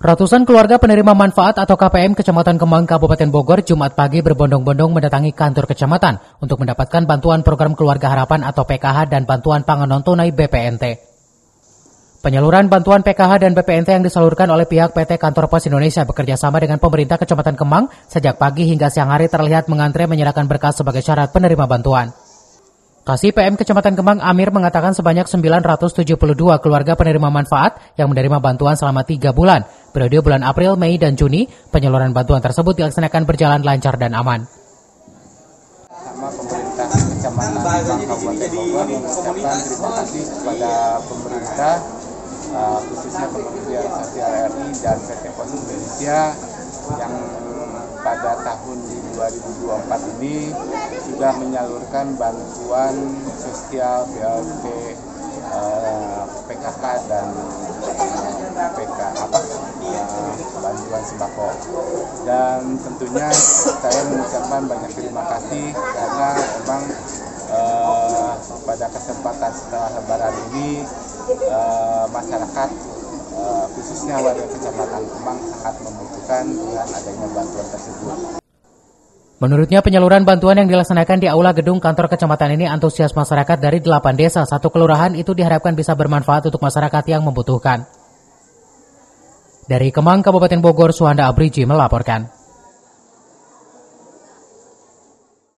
Ratusan keluarga penerima manfaat atau KPM Kecamatan Kemang, Kabupaten Bogor, Jumat pagi berbondong-bondong mendatangi kantor kecamatan untuk mendapatkan bantuan program Keluarga Harapan atau PKH dan bantuan pangan non-tunai BPNT. Penyaluran bantuan PKH dan BPNT yang disalurkan oleh pihak PT Kantor Pos Indonesia bekerjasama dengan pemerintah Kecamatan Kemang sejak pagi hingga siang hari terlihat mengantre menyerahkan berkas sebagai syarat penerima bantuan. Kasih PM Kecamatan Kemang Amir mengatakan sebanyak 972 keluarga penerima manfaat yang menerima bantuan selama 3 bulan. Periode bulan April, Mei, dan Juni, penyaluran bantuan tersebut dilaksanakan berjalan lancar dan aman. Sama pemerintah Kecamatan Kemang Kabupaten Bogor mengucapkan terima kasih kepada pemerintah, khususnya Kementerian Sosial RI dan PT Pos Indonesia yang pada tahun 2024 ini sudah menyalurkan bantuan sosial BLT, PKK dan bantuan sembako. Dan tentunya saya mengucapkan banyak terima kasih karena memang pada kesempatan setelah Lebaran ini masyarakat khususnya warga Kecamatan Kemang sangat membutuhkan dengan adanya bantuan tersebut. Menurutnya penyaluran bantuan yang dilaksanakan di Aula Gedung Kantor Kecamatan ini antusias masyarakat dari 8 desa, 1 kelurahan itu diharapkan bisa bermanfaat untuk masyarakat yang membutuhkan. Dari Kemang, Kabupaten Bogor, Suhanda Abriji melaporkan.